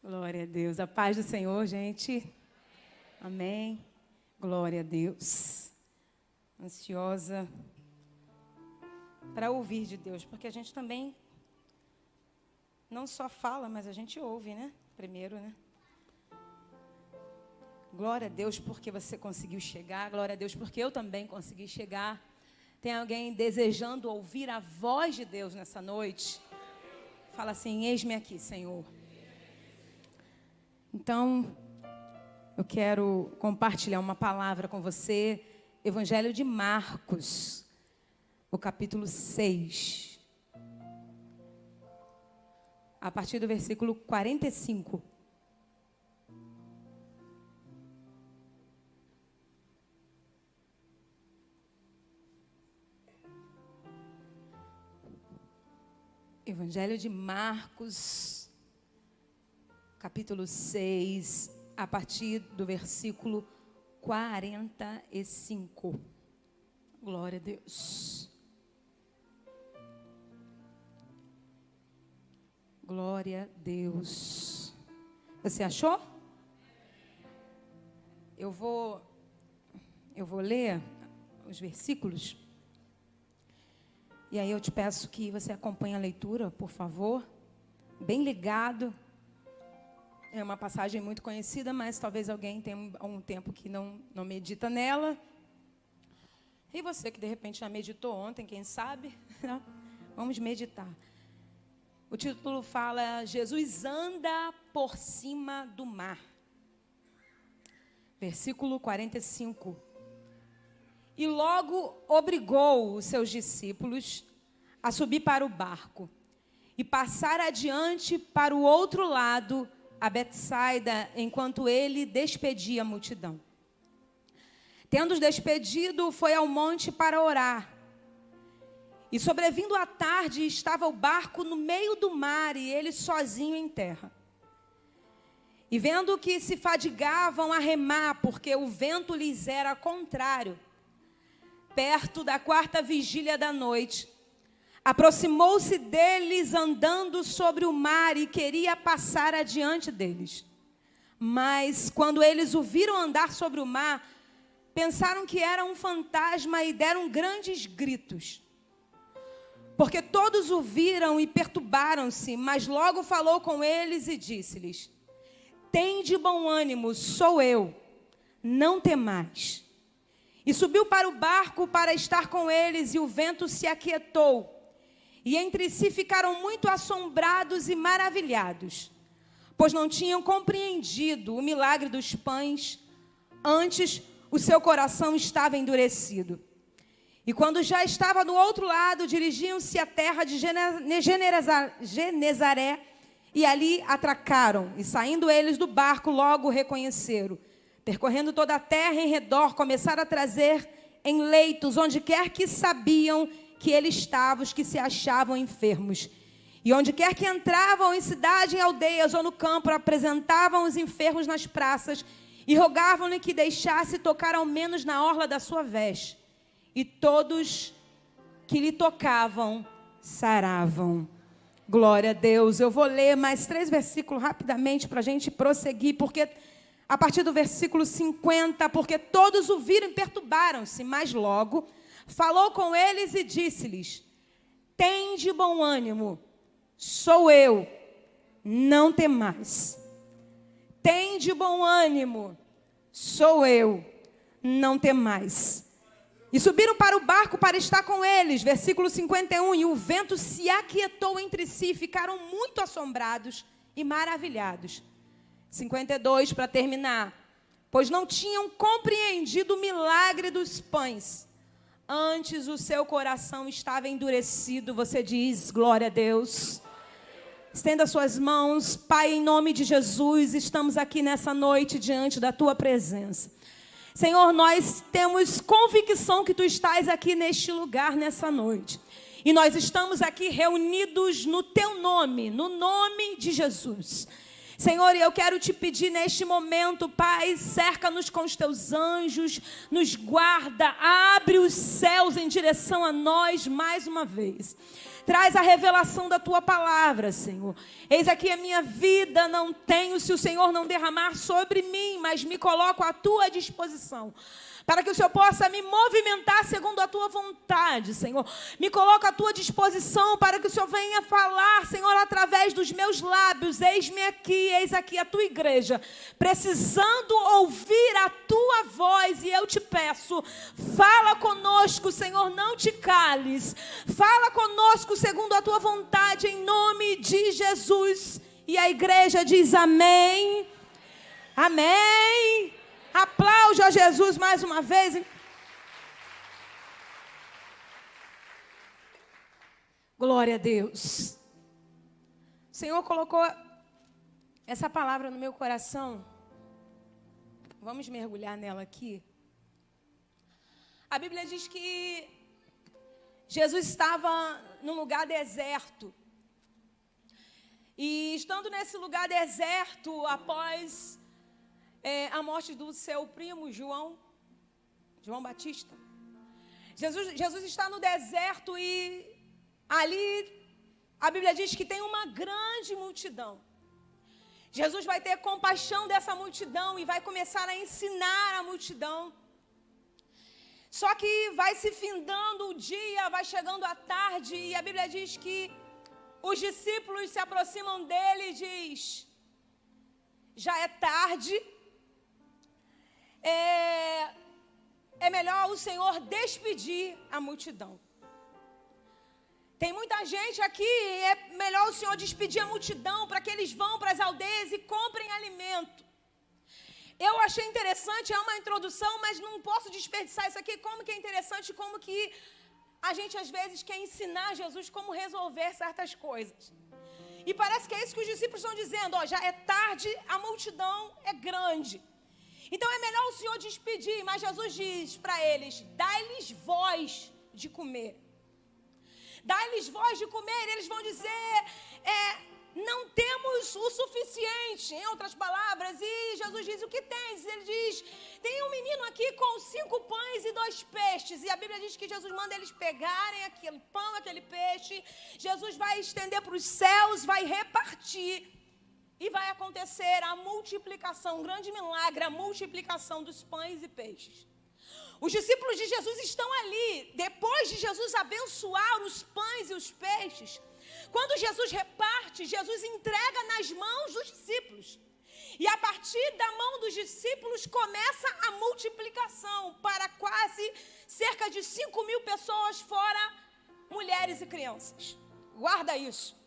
Glória a Deus. A paz do Senhor, gente. Amém. Glória a Deus. Ansiosa para ouvir de Deus, porque a gente também não só fala, mas a gente ouve, né? Primeiro, né? Glória a Deus porque você conseguiu chegar. Glória a Deus porque eu também consegui chegar. Tem alguém desejando ouvir a voz de Deus nessa noite? Fala assim: eis-me aqui, Senhor. Então, eu quero compartilhar uma palavra com você. Evangelho de Marcos, o capítulo 6. A partir do versículo 45. Evangelho de Marcos, capítulo 6, a partir do versículo 45. Glória a Deus. Glória a Deus. Você achou? Eu vou ler os versículos. E aí eu te peço que você acompanhe a leitura, por favor. Bem ligado. É uma passagem muito conhecida, mas talvez alguém tenha um tempo que não medita nela. E você que de repente já meditou ontem, quem sabe? Vamos meditar. O título fala: Jesus anda por cima do mar. Versículo 45. E logo obrigou os seus discípulos a subir para o barco e passar adiante para o outro lado, a Betsaida, enquanto ele despedia a multidão. Tendo-os despedido, foi ao monte para orar. E sobrevindo a tarde, estava o barco no meio do mar e ele sozinho em terra. E vendo que se fadigavam a remar, porque o vento lhes era contrário, perto da 4ª vigília da noite, aproximou-se deles andando sobre o mar e queria passar adiante deles. Mas, quando eles o viram andar sobre o mar, pensaram que era um fantasma e deram grandes gritos. Porque todos o viram e perturbaram-se, mas logo falou com eles e disse-lhes: tende bom ânimo, sou eu, não temais. E subiu para o barco para estar com eles, e o vento se aquietou. E entre si ficaram muito assombrados e maravilhados, pois não tinham compreendido o milagre dos pães, antes o seu coração estava endurecido. E quando já estava no outro lado, dirigiam-se à terra de Genezaré, e ali atracaram. E saindo eles do barco, logo o reconheceram. Percorrendo toda a terra em redor, começaram a trazer em leitos, onde quer que sabiam que ele estava, os que se achavam enfermos. E onde quer que entravam, em cidade, em aldeias ou no campo, apresentavam os enfermos nas praças e rogavam-lhe que deixasse tocar ao menos na orla da sua veste. E todos que lhe tocavam, saravam. Glória a Deus. Eu vou ler mais 3 versículos rapidamente para a gente prosseguir, porque a partir do versículo 50, porque todos o viram e perturbaram-se, mas logo falou com eles e disse-lhes: tende bom ânimo, sou eu, não temais. Tende bom ânimo, sou eu, não temais. E subiram para o barco para estar com eles, versículo 51, e o vento se aquietou entre si, ficaram muito assombrados e maravilhados. 52, para terminar. Pois não tinham compreendido o milagre dos pães, antes o seu coração estava endurecido. Você diz: glória a Deus. Estenda suas mãos. Pai, em nome de Jesus, estamos aqui nessa noite diante da tua presença. Senhor, nós temos convicção que tu estás aqui neste lugar nessa noite. E nós estamos aqui reunidos no teu nome, no nome de Jesus. Senhor, e eu quero te pedir neste momento, Pai, cerca-nos com os teus anjos, nos guarda, abre os céus em direção a nós mais uma vez. Traz a revelação da tua palavra, Senhor. Eis aqui a minha vida, não tenho se o Senhor não derramar sobre mim, mas me coloco à tua disposição, para que o Senhor possa me movimentar segundo a tua vontade, Senhor. Me coloco à tua disposição para que o Senhor venha falar, Senhor, através dos meus lábios. Eis-me aqui, eis aqui a tua igreja, precisando ouvir a tua voz. E eu te peço, fala conosco, Senhor, não te cales. Fala conosco segundo a tua vontade, em nome de Jesus. E a igreja diz amém. Amém. Aplaude a Jesus mais uma vez. Glória a Deus. O Senhor colocou essa palavra no meu coração. Vamos mergulhar nela aqui. A Bíblia diz que Jesus estava num lugar deserto. E estando nesse lugar deserto, após a morte do seu primo João Batista, Jesus está no deserto e ali a Bíblia diz que tem uma grande multidão. Jesus vai ter compaixão dessa multidão e vai começar a ensinar a multidão. Só que vai se findando o dia, vai chegando a tarde e a Bíblia diz que os discípulos se aproximam dele e diz: já é tarde. É melhor o Senhor despedir a multidão. Tem muita gente aqui, é melhor o Senhor despedir a multidão para que eles vão para as aldeias e comprem alimento. Eu achei interessante, é uma introdução, mas não posso desperdiçar isso aqui. Como que é interessante, como que a gente às vezes quer ensinar Jesus como resolver certas coisas. E parece que é isso que os discípulos estão dizendo. Já é tarde, a multidão é grande. Então é melhor o Senhor despedir, mas Jesus diz para eles: dai-lhes voz de comer. Dai-lhes voz de comer. E eles vão dizer: não temos o suficiente, em outras palavras. E Jesus diz: o que tens? Ele diz: tem um menino aqui com 5 pães e 2 peixes. E a Bíblia diz que Jesus manda eles pegarem aquele pão, aquele peixe. Jesus vai estender para os céus, vai repartir. E vai acontecer a multiplicação, um grande milagre, a multiplicação dos pães e peixes. Os discípulos de Jesus estão ali, depois de Jesus abençoar os pães e os peixes. Quando Jesus reparte, Jesus entrega nas mãos dos discípulos. E a partir da mão dos discípulos começa a multiplicação para quase cerca de 5.000 pessoas, fora mulheres e crianças. Guarda isso.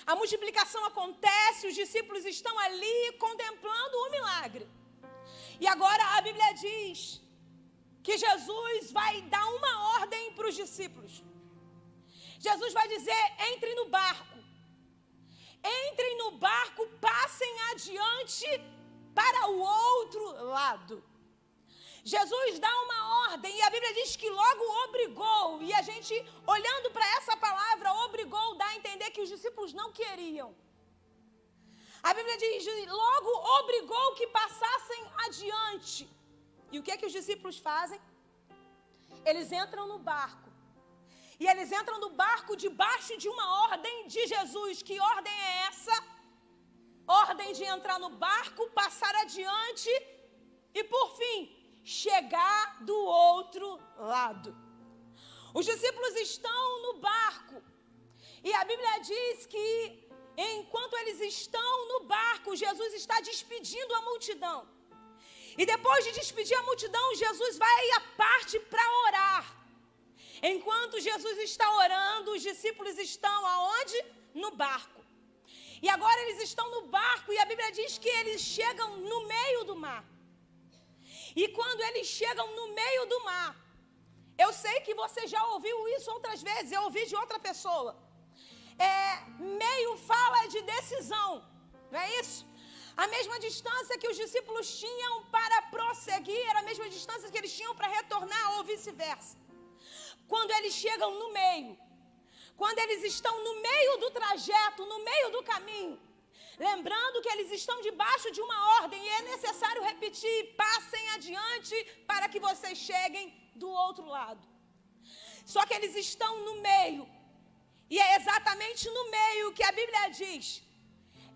A multiplicação acontece, os discípulos estão ali contemplando o milagre. E agora a Bíblia diz que Jesus vai dar uma ordem para os discípulos. Jesus vai dizer: entrem no barco. Entrem no barco, passem adiante para o outro lado. Jesus dá uma ordem e a Bíblia diz que logo obrigou, e a gente, olhando para essa palavra, obrigou, dá a entender que os discípulos não queriam. A Bíblia diz, logo obrigou que passassem adiante. E o que é que os discípulos fazem? Eles entram no barco. E eles entram no barco debaixo de uma ordem de Jesus. Que ordem é essa? Ordem de entrar no barco, passar adiante e, por fim, chegar do outro lado. Os discípulos estão no barco. E a Bíblia diz que enquanto eles estão no barco, Jesus está despedindo a multidão. E depois de despedir a multidão, Jesus vai à parte para orar. Enquanto Jesus está orando, os discípulos estão aonde? No barco. E agora eles estão no barco e a Bíblia diz que eles chegam no meio do mar. E quando eles chegam no meio do mar, eu sei que você já ouviu isso outras vezes, eu ouvi de outra pessoa. Meio fala de decisão, não é isso? A mesma distância que os discípulos tinham para prosseguir era a mesma distância que eles tinham para retornar, ou vice-versa. Quando eles chegam no meio, quando eles estão no meio do trajeto, no meio do caminho, lembrando que eles estão debaixo de uma ordem e é necessário repetir: passem adiante para que vocês cheguem do outro lado. Só que eles estão no meio, e é exatamente no meio que a Bíblia diz: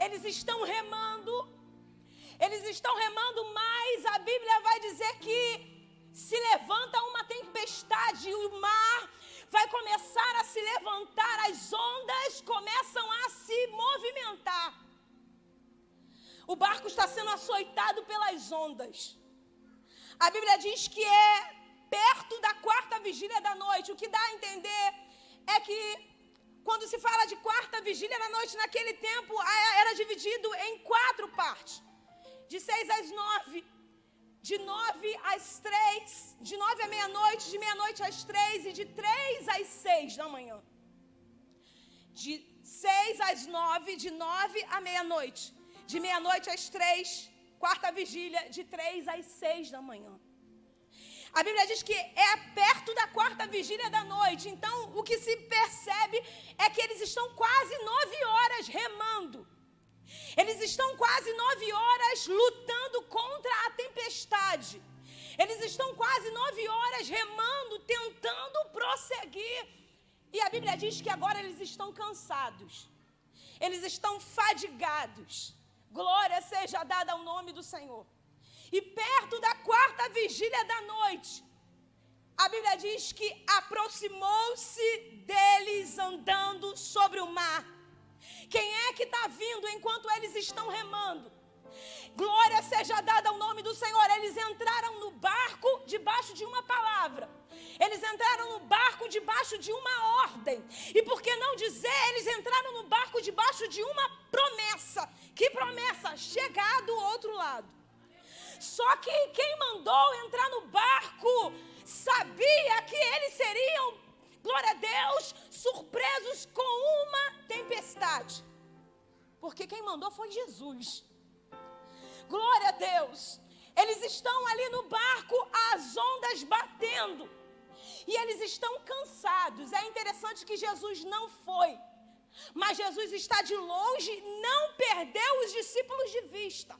eles estão remando, mas a Bíblia vai dizer que se levanta uma tempestade, o mar vai começar a se levantar, as ondas começam a se movimentar. O barco está sendo açoitado pelas ondas. A Bíblia diz que é perto da 4ª vigília da noite. O que dá a entender é que quando se fala de 4ª vigília da noite, naquele tempo era dividido em 4 partes. De 6 às 9, de 9 às 3, de 9 à meia-noite, de meia-noite às 3 e de 3 às 6 da manhã. De 6 às 9, de 9 à meia-noite. De meia-noite às 3, 4ª vigília, de 3 às 6 da manhã. A Bíblia diz que é perto da 4ª vigília da noite. Então, o que se percebe é que eles estão quase 9 horas remando. Eles estão quase 9 horas lutando contra a tempestade. Eles estão quase 9 horas remando, tentando prosseguir. E a Bíblia diz que agora eles estão cansados. Eles estão fadigados. Glória seja dada ao nome do Senhor. E perto da 4ª vigília da noite, a Bíblia diz que aproximou-se deles andando sobre o mar. Quem é que está vindo enquanto eles estão remando? Glória seja dada ao nome do Senhor. Eles entraram no barco debaixo de uma palavra. Eles entraram no barco debaixo de uma ordem. E por que não dizer, eles entraram no barco debaixo de uma promessa. Que promessa? Chegar do outro lado. Só que quem mandou entrar no barco sabia que eles seriam, glória a Deus, surpresos com uma tempestade. Porque quem mandou foi Jesus. Glória a Deus. Eles estão ali no barco, as ondas batendo. E eles estão cansados. É interessante que Jesus não foi. Mas Jesus está de longe, não perdeu os discípulos de vista.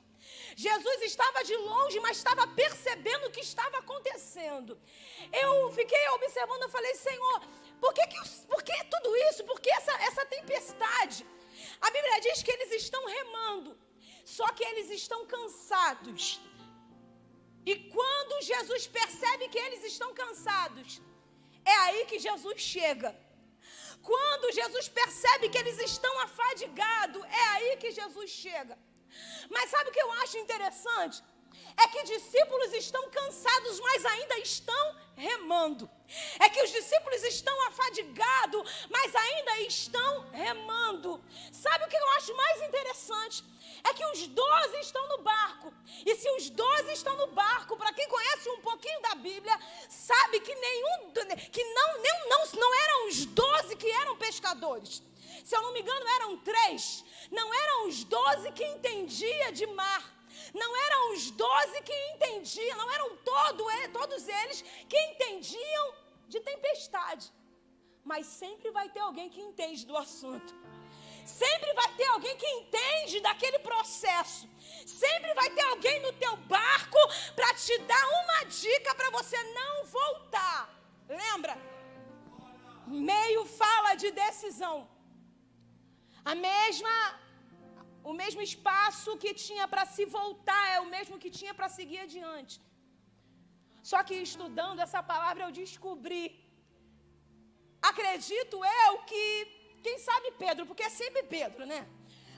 Jesus estava de longe, mas estava percebendo o que estava acontecendo. Eu fiquei observando, eu falei: Senhor, por que tudo isso? Por que essa tempestade? A Bíblia diz que eles estão remando, só que eles estão cansados. E quando Jesus percebe que eles estão cansados, é aí que Jesus chega. Quando Jesus percebe que eles estão afadigados, é aí que Jesus chega. Mas sabe o que eu acho interessante? É que discípulos estão cansados, mas ainda estão remando. É que os discípulos estão afadigados, mas ainda estão remando. Sabe o que eu acho mais interessante? É que os 12 estão no barco. E se os 12 estão no barco, para quem conhece um pouquinho da Bíblia, sabe que não eram os 12 que eram pescadores. Se eu não me engano, eram 3. Não eram os 12 que entendiam de mar. Não eram os 12 que entendiam, não eram todos eles que entendiam de tempestade. Mas sempre vai ter alguém que entende do assunto. Sempre vai ter alguém que entende daquele processo. Sempre vai ter alguém no teu barco para te dar uma dica para você não voltar. Lembra? Meio fala de decisão. O mesmo espaço que tinha para se voltar é o mesmo que tinha para seguir adiante. Só que estudando essa palavra eu descobri, acredito eu que, quem sabe Pedro, porque é sempre Pedro, né?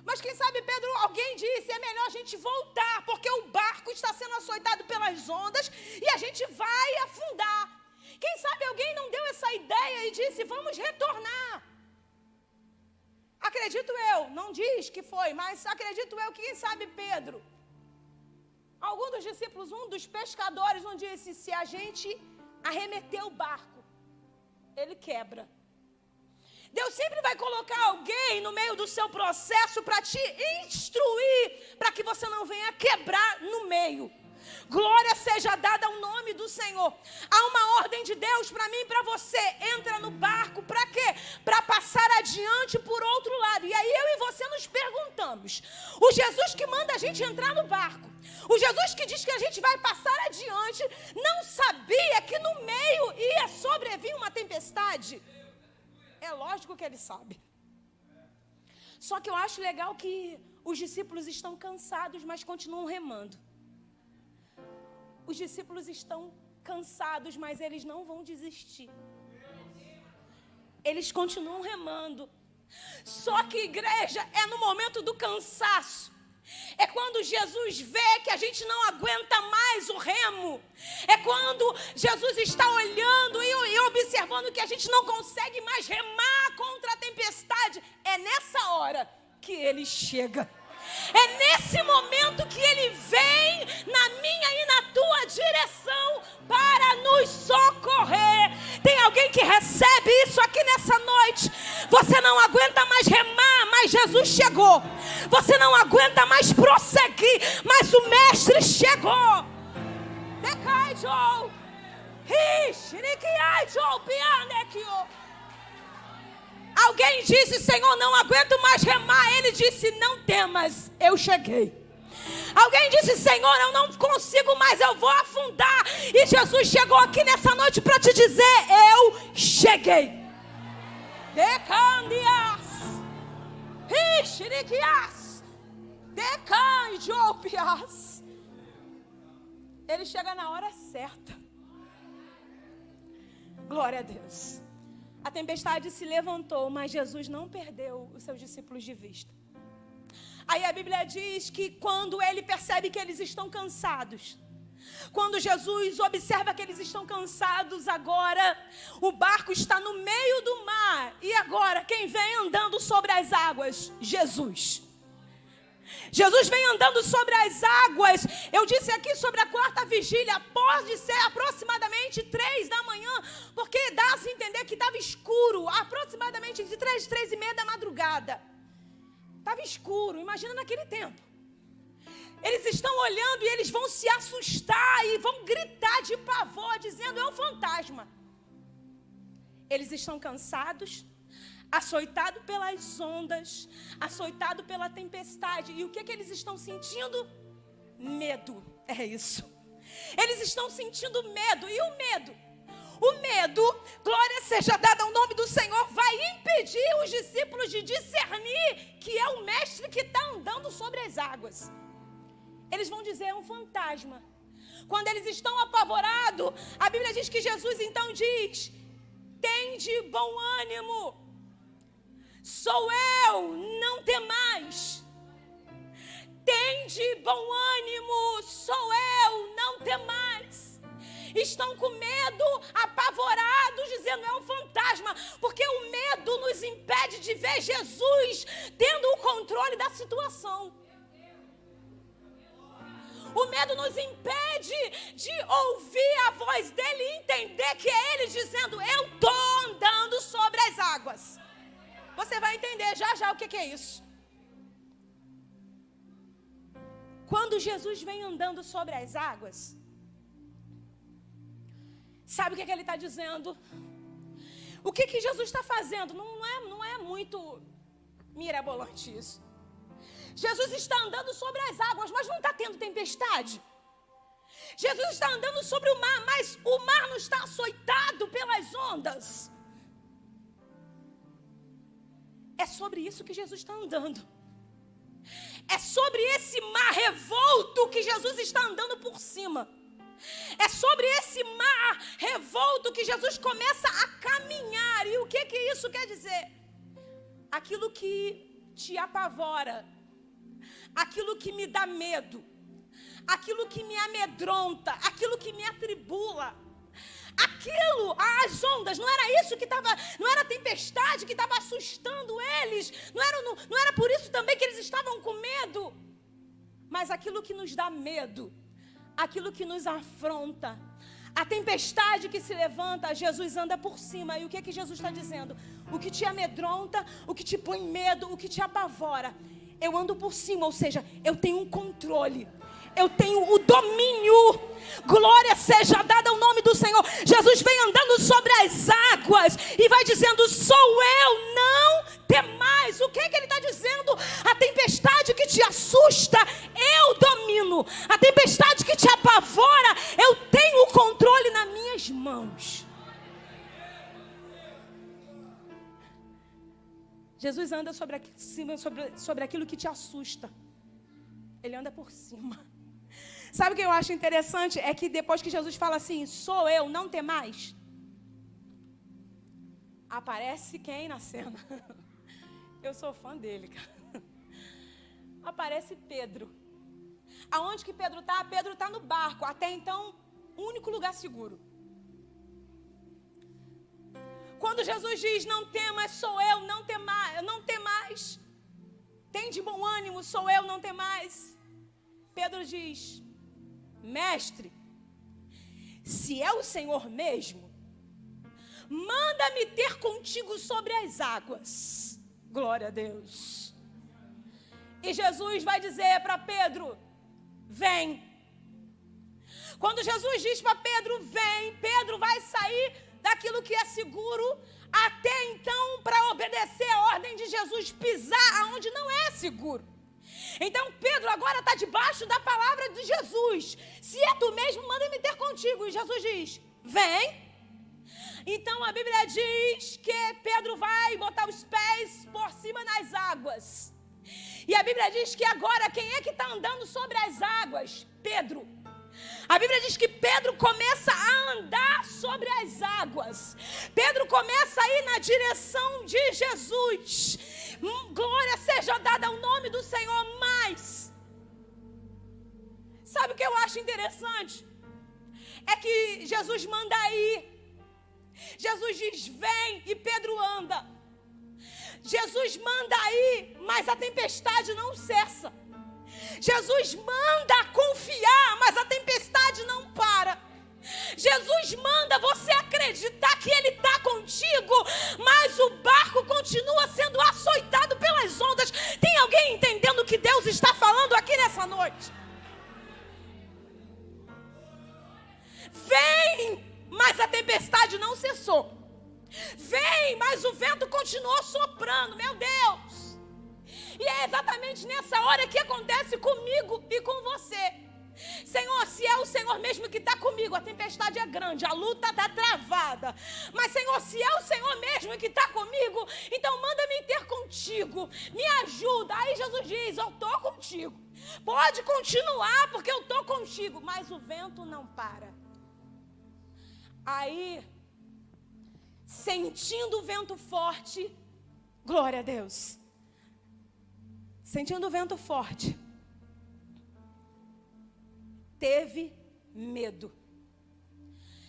Mas quem sabe Pedro, alguém disse, é melhor a gente voltar, porque o barco está sendo açoitado pelas ondas e a gente vai afundar. Quem sabe alguém não deu essa ideia e disse, vamos retornar. Acredito eu, não diz que foi, mas acredito eu que quem sabe Pedro, algum dos discípulos, um dos pescadores, não disse, se a gente arremeter o barco, ele quebra. Deus sempre vai colocar alguém no meio do seu processo para te instruir, para que você não venha quebrar no meio. Glória seja dada ao nome do Senhor. Há uma ordem de Deus para mim e para você. Entra no barco, para quê? Para passar adiante por outro lado. E aí eu e você nos perguntamos, o Jesus que manda a gente entrar no barco, o Jesus que diz que a gente vai passar adiante, não sabia que no meio ia sobrevir uma tempestade? É lógico que ele sabe. Só que eu acho legal que os discípulos estão cansados, mas continuam remando. Os discípulos estão cansados, mas eles não vão desistir. Eles continuam remando. Só que, igreja, é no momento do cansaço. É quando Jesus vê que a gente não aguenta mais o remo. É quando Jesus está olhando e observando que a gente não consegue mais remar contra a tempestade. É nessa hora que ele chega. É nesse momento que ele vem na minha e na tua direção para nos socorrer. Tem alguém que recebe isso aqui nessa noite? Você não aguenta mais remar, mas Jesus chegou. Você não aguenta mais prosseguir, mas o Mestre chegou. Decai, Joe. Alguém disse, Senhor, não aguento mais remar. Ele disse, não temas, eu cheguei. Alguém disse, Senhor, eu não consigo mais, eu vou afundar. E Jesus chegou aqui nessa noite para te dizer, eu cheguei. Decandias, Rixiriquias, Decanjopias. Ele chega na hora certa. Glória a Deus. A tempestade se levantou, mas Jesus não perdeu os seus discípulos de vista. Aí a Bíblia diz que quando ele percebe que eles estão cansados, quando Jesus observa que eles estão cansados, agora o barco está no meio do mar. E agora quem vem andando sobre as águas? Jesus. Jesus vem andando sobre as águas. Eu disse aqui sobre a quarta vigília, pode ser aproximadamente 3 da manhã, porque dá a se entender que estava escuro, aproximadamente de 3h30 da madrugada. Estava escuro, imagina naquele tempo. Eles estão olhando e eles vão se assustar e vão gritar de pavor, dizendo, é um fantasma. Eles estão cansados, açoitado pelas ondas, açoitado pela tempestade. E o que eles estão sentindo? Medo. É isso. Eles estão sentindo medo. E o medo? O medo, glória seja dada ao nome do Senhor, vai impedir os discípulos de discernir que é o Mestre que está andando sobre as águas. Eles vão dizer, é um fantasma. Quando eles estão apavorados, a Bíblia diz que Jesus então diz, tende bom ânimo. Sou eu, não temais. Tende bom ânimo, sou eu, não temais. Estão com medo, apavorados, dizendo é um fantasma, porque o medo nos impede de ver Jesus tendo o controle da situação. O medo nos impede de ouvir a voz dele e entender que é ele dizendo, eu estou andando sobre as águas. Você vai entender já o que é isso. Quando Jesus vem andando sobre as águas, sabe o que ele está dizendo? O que Jesus está fazendo? Não é muito mirabolante isso. Jesus está andando sobre as águas, mas não está tendo tempestade. Jesus está andando sobre o mar, mas o mar não está açoitado pelas ondas. É sobre isso que Jesus está andando. É sobre esse mar revolto que Jesus está andando por cima. É sobre esse mar revolto que Jesus começa a caminhar. E o que isso quer dizer? Aquilo que te apavora, aquilo que me dá medo, aquilo que me amedronta, aquilo que me atribula, aquilo, as ondas, não era isso que estava, não era a tempestade que estava assustando eles, não era por isso também que eles estavam com medo, mas aquilo que nos dá medo, aquilo que nos afronta, a tempestade que se levanta, Jesus anda por cima. E o que Jesus está dizendo? O que te amedronta, o que te põe medo, o que te apavora, eu ando por cima, ou seja, eu tenho um controle. eu tenho o domínio. Glória seja dada ao nome do Senhor. Jesus vem andando sobre as águas e vai dizendo: sou eu, não temais. O que ele está dizendo? A tempestade que te assusta, eu domino. A tempestade que te apavora, eu tenho o controle nas minhas mãos. Jesus anda sobre aquilo que te assusta. Ele anda por cima. Sabe o que eu acho interessante? É que depois que Jesus fala assim: sou eu, não temais, aparece quem na cena? Eu sou fã dele, cara. Aparece Pedro. Aonde que Pedro está? Pedro está no barco. Até então, único lugar seguro. Quando Jesus diz: não temas, sou eu, não temais. Tem de bom ânimo, sou eu, não temais. Pedro diz: mestre, se é o Senhor mesmo, manda-me ter contigo sobre as águas. Glória a Deus. E Jesus vai dizer para Pedro: vem. Quando Jesus diz para Pedro: vem, Pedro vai sair daquilo que é seguro, até então, para obedecer a ordem de Jesus, pisar aonde não é seguro. Então Pedro agora está debaixo da palavra de Jesus. Se é tu mesmo, manda-me ter contigo. E Jesus diz: vem. Então a Bíblia diz que Pedro vai botar os pés por cima das águas. E a Bíblia diz que agora quem é que está andando sobre as águas? Pedro. A Bíblia diz que Pedro começa a andar sobre as águas. Pedro começa a ir na direção de Jesus. Glória seja dada ao nome do Senhor. Mas sabe o que eu acho interessante? É que Jesus manda ir. Jesus diz: vem, e Pedro anda. Jesus manda ir, mas a tempestade não cessa. Jesus manda confiar, mas a tempestade não para. Jesus manda você acreditar que Ele está contigo, mas o barco continua sendo açoitado pelas ondas. Tem alguém entendendo o que Deus está falando aqui nessa noite? Vem, mas a tempestade não cessou. Vem, mas o vento continuou soprando. Meu Deus! E é exatamente nessa hora que acontece comigo e com você. Senhor, se é o Senhor mesmo que está comigo, a tempestade é grande, a luta está travada. Mas Senhor, se é o Senhor mesmo que está comigo, então manda-me ter contigo, me ajuda. Aí Jesus diz: eu estou contigo, pode continuar porque eu estou contigo. Mas o vento não para. Aí, sentindo o vento forte, glória a Deus, sentindo o vento forte, teve medo.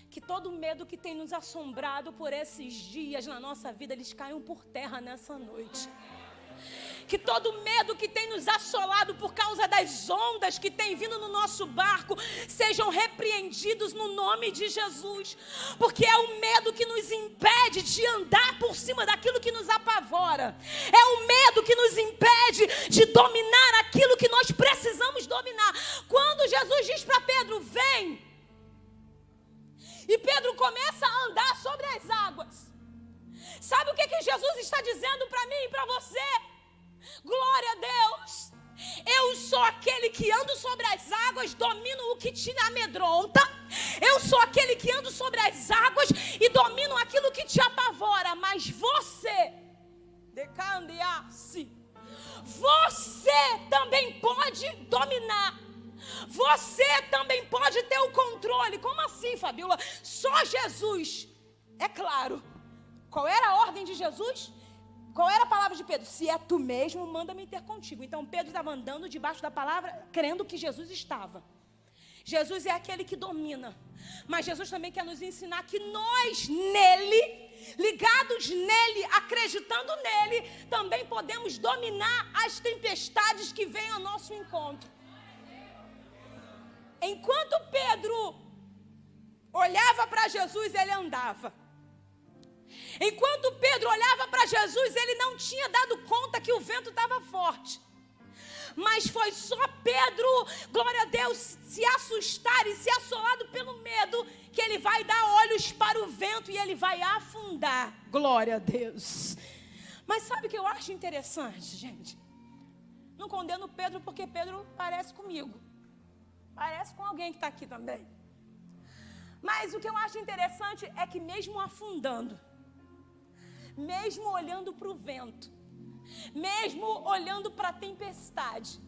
Que todo medo que tem nos assombrado por esses dias na nossa vida, eles caiam por terra nessa noite. Que todo medo que tem nos assolado por causa das ondas que tem vindo no nosso barco, sejam repreendidos no nome de Jesus. Porque é o medo que nos impede de andar por cima daquilo que nos apavora. É o medo que nos impede de dominar aquilo que nós precisamos dominar. Quando Jesus diz para Pedro: vem, e Pedro começa a andar sobre as águas, sabe o que Jesus está dizendo para mim e para você? Glória a Deus. Eu sou aquele que ando sobre as águas, domino o que te amedronta. Eu sou aquele que ando sobre as águas e domino aquilo que te apavora. Mas você, você também pode dominar. Você também pode ter o controle. Como assim, Fabíola? Só Jesus. É claro. Qual era a ordem de Jesus? Qual era a palavra de Pedro? Se é tu mesmo, manda-me ter contigo. Então Pedro estava andando debaixo da palavra, crendo que Jesus estava. Jesus é aquele que domina. Mas Jesus também quer nos ensinar que nós nele, ligados nele, acreditando nele, também podemos dominar as tempestades que vêm ao nosso encontro. Enquanto Pedro olhava para Jesus, ele andava. Enquanto Pedro olhava para Jesus, ele não tinha dado conta que o vento estava forte. Mas foi só Pedro, glória a Deus, se assustar e se assolado pelo medo, que ele vai dar olhos para o vento e ele vai afundar. Glória a Deus. Mas sabe o que eu acho interessante, gente? Não condeno Pedro porque Pedro parece comigo. Parece com alguém que está aqui também. Mas o que eu acho interessante é que mesmo afundando, mesmo olhando para o vento, mesmo olhando para a tempestade,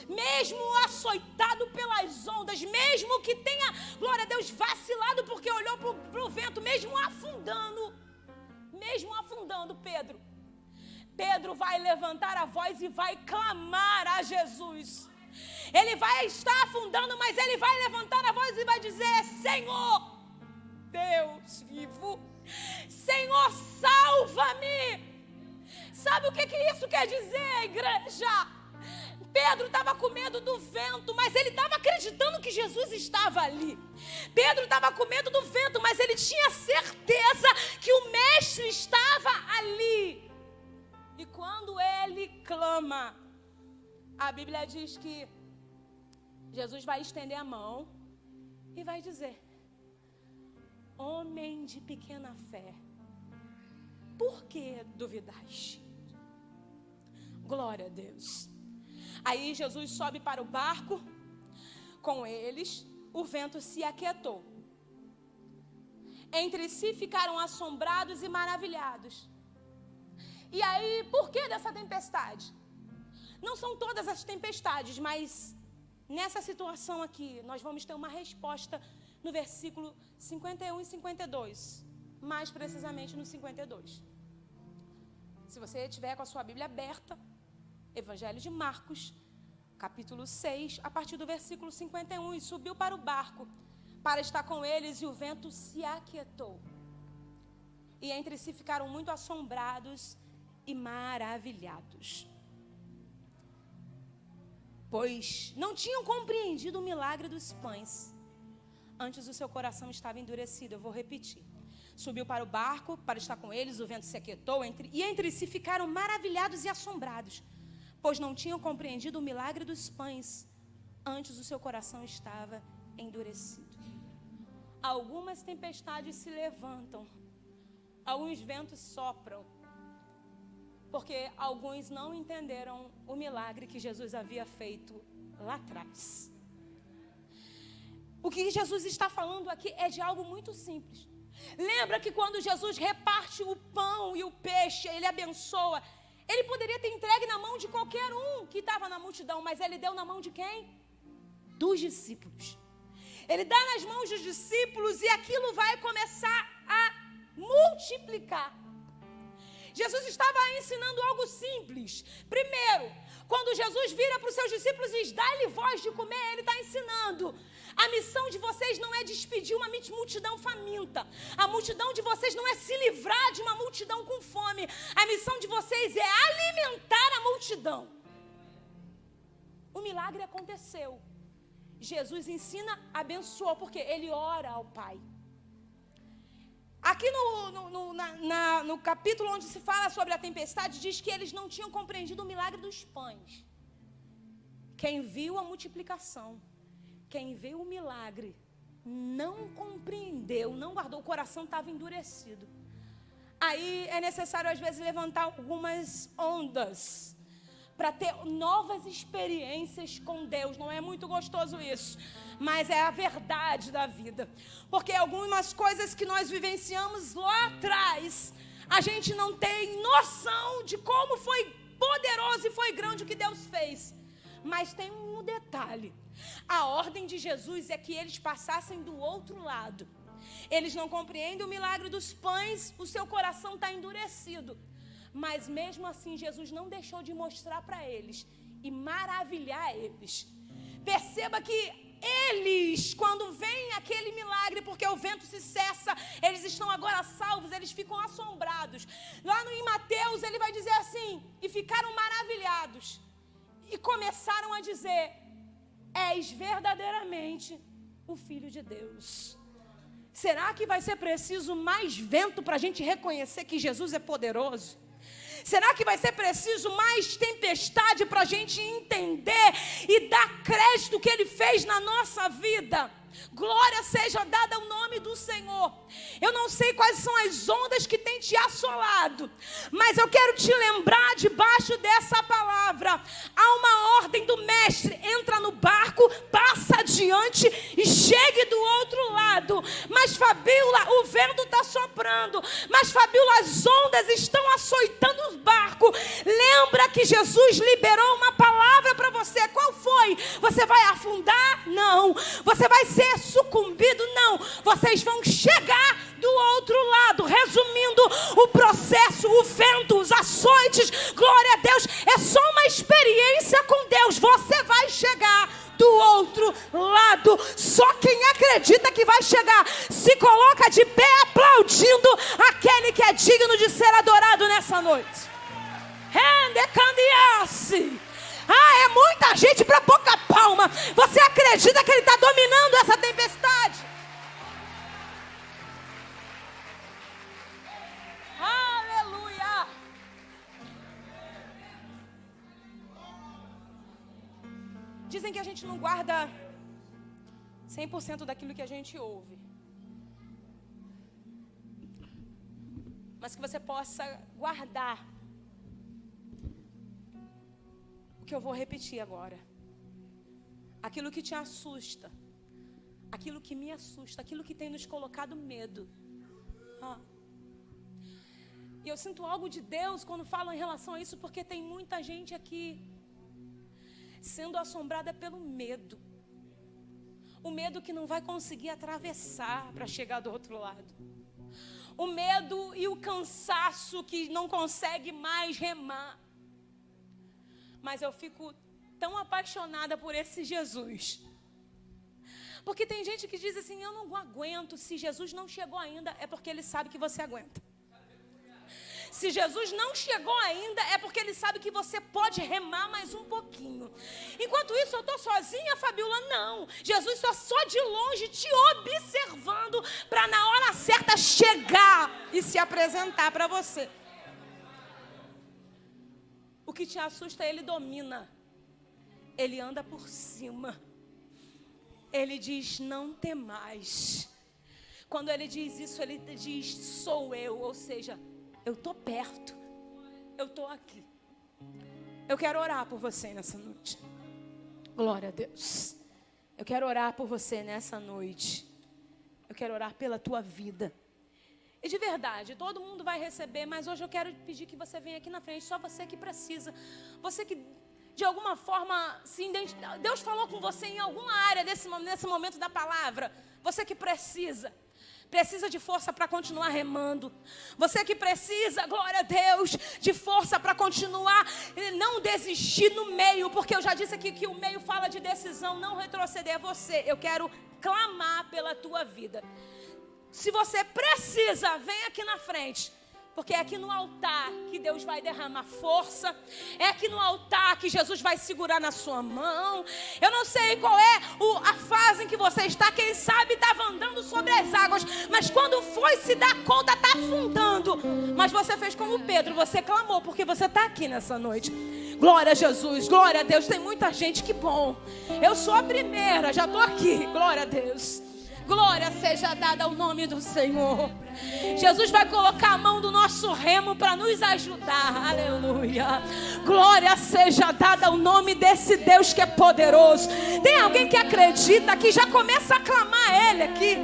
mesmo açoitado pelas ondas, mesmo que tenha, glória a Deus, vacilado porque olhou para o vento, mesmo afundando, Pedro vai levantar a voz e vai clamar a Jesus. Ele vai estar afundando, mas ele vai levantar a voz e vai dizer: Senhor, Deus vivo, Senhor, salva-me. Sabe o que isso quer dizer, igreja? Pedro estava com medo do vento, mas ele estava acreditando que Jesus estava ali. Pedro estava com medo do vento, mas ele tinha certeza que o mestre estava ali. E quando ele clama, a Bíblia diz que Jesus vai estender a mão e vai dizer: homem de pequena fé, por que duvidaste? Glória a Deus. Aí Jesus sobe para o barco com eles, o vento se aquietou. Entre si ficaram assombrados e maravilhados. E aí, por que dessa tempestade? Não são todas as tempestades, mas nessa situação aqui, nós vamos ter uma resposta no versículo 51 e 52. Mais precisamente no 52. Se você tiver com a sua Bíblia aberta, Evangelho de Marcos, capítulo 6, a partir do versículo 51. E subiu para o barco, para estar com eles, e o vento se aquietou. E entre si ficaram muito assombrados e maravilhados, pois não tinham compreendido o milagre dos pães. Antes o seu coração estava endurecido. Eu vou repetir. Subiu para o barco, para estar com eles, o vento se aquietou, e entre si ficaram maravilhados e assombrados, pois não tinham compreendido o milagre dos pães. Antes o seu coração estava endurecido. Algumas tempestades se levantam, alguns ventos sopram, porque alguns não entenderam o milagre que Jesus havia feito lá atrás. O que Jesus está falando aqui é de algo muito simples. Lembra que quando Jesus reparte o pão e o peixe, ele abençoa, ele poderia ter entregue na mão de qualquer um que estava na multidão, mas ele deu na mão de quem? Dos discípulos. Ele dá nas mãos dos discípulos e aquilo vai começar a multiplicar. Jesus estava ensinando algo simples. Primeiro, quando Jesus vira para os seus discípulos e diz: dá-lhe voz de comer, ele está ensinando: a missão de vocês não é despedir uma multidão faminta. A multidão de vocês não é se livrar de uma multidão com fome. A missão de vocês é alimentar a multidão. O milagre aconteceu. Jesus ensina, abençoou, porque ele ora ao Pai. Aqui no capítulo onde se fala sobre a tempestade, diz que eles não tinham compreendido o milagre dos pães. Quem viu a multiplicação, quem viu o milagre, não compreendeu, não guardou, o coração estava endurecido. Aí é necessário às vezes levantar algumas ondas para ter novas experiências com Deus. Não é muito gostoso isso, mas é a verdade da vida. Porque algumas coisas que nós vivenciamos lá atrás, a gente não tem noção de como foi poderoso e foi grande o que Deus fez. Mas tem um detalhe: a ordem de Jesus é que eles passassem do outro lado. Eles não compreendem o milagre dos pães, o seu coração está endurecido. Mas mesmo assim Jesus não deixou de mostrar para eles e maravilhar eles. Perceba que eles, quando vem aquele milagre, porque o vento se cessa, eles estão agora salvos, eles ficam assombrados. Lá em Mateus ele vai dizer assim: e ficaram maravilhados e começaram a dizer: és verdadeiramente o Filho de Deus. Será que vai ser preciso mais vento para a gente reconhecer que Jesus é poderoso? Será que vai ser preciso mais tempestade para a gente entender e dar crédito que Ele fez na nossa vida? Glória seja dada ao nome do Senhor. Eu não sei quais são as ondas que têm te assolado, mas eu quero te lembrar debaixo dessa palavra. Há uma ordem do mestre: entra no barco, passa adiante e chegue do outro lado. Mas Fabíola, o vento está soprando. Mas Fabíola, as ondas estão açoitando o barco. Lembra que Jesus liberou uma palavra para você. Qual foi? Você vai afundar? Não. Você vai ser sucumbido? Não. Vocês vão chegar do outro lado. Resumindo, o processo, o vento, os açoites, glória a Deus, é só uma experiência com Deus. Você vai chegar do outro lado. Só quem acredita que vai chegar se coloca de pé aplaudindo aquele que é digno de ser adorado nessa noite. É muita gente para pouca palma. Você acredita que Ele está dominando essa tempestade? Aleluia! Dizem que a gente não guarda 100% daquilo que a gente ouve, mas que você possa guardar o que eu vou repetir agora. Aquilo que te assusta, aquilo que me assusta, aquilo que tem nos colocado medo. E eu sinto algo de Deus quando falo em relação a isso, porque tem muita gente aqui sendo assombrada pelo medo. O medo que não vai conseguir atravessar para chegar do outro lado. O medo e o cansaço que não consegue mais remar. Mas eu fico tão apaixonada por esse Jesus. Porque tem gente que diz assim: eu não aguento. Se Jesus não chegou ainda, é porque Ele sabe que você aguenta. Se Jesus não chegou ainda, é porque Ele sabe que você pode remar mais um pouquinho. Enquanto isso, eu estou sozinha, Fabíola? Não. Jesus está só de longe te observando para na hora certa chegar e se apresentar para você. O que te assusta, Ele domina. Ele anda por cima. Ele diz: não temais. Quando Ele diz isso, Ele diz: sou eu. Ou seja, eu estou perto. Eu estou aqui. Eu quero orar por você nessa noite. Glória a Deus. Eu quero orar por você nessa noite. Eu quero orar pela tua vida. E de verdade, todo mundo vai receber, mas hoje eu quero pedir que você venha aqui na frente, só você que precisa. Você que, de alguma forma, Deus falou com você em alguma área nesse momento da palavra. Você que precisa de força para continuar remando. Você que precisa, glória a Deus, de força para continuar, não desistir no meio, porque eu já disse aqui que o meio fala de decisão, não retroceder. Você, eu quero clamar pela tua vida. Se você precisa, vem aqui na frente. Porque é aqui no altar que Deus vai derramar força. É aqui no altar que Jesus vai segurar na sua mão. Eu não sei qual é a fase em que você está. Quem sabe estava andando sobre as águas, mas quando foi se dar conta, está afundando. Mas você fez como Pedro, você clamou, porque você está aqui nessa noite. Glória a Jesus, glória a Deus. Tem muita gente, que bom. Eu sou a primeira, já estou aqui. Glória a Deus. Glória seja dada ao nome do Senhor. Jesus vai colocar a mão do nosso remo para nos ajudar. Aleluia. Glória seja dada ao nome desse Deus que é poderoso. Tem alguém que acredita que já começa a clamar Ele aqui?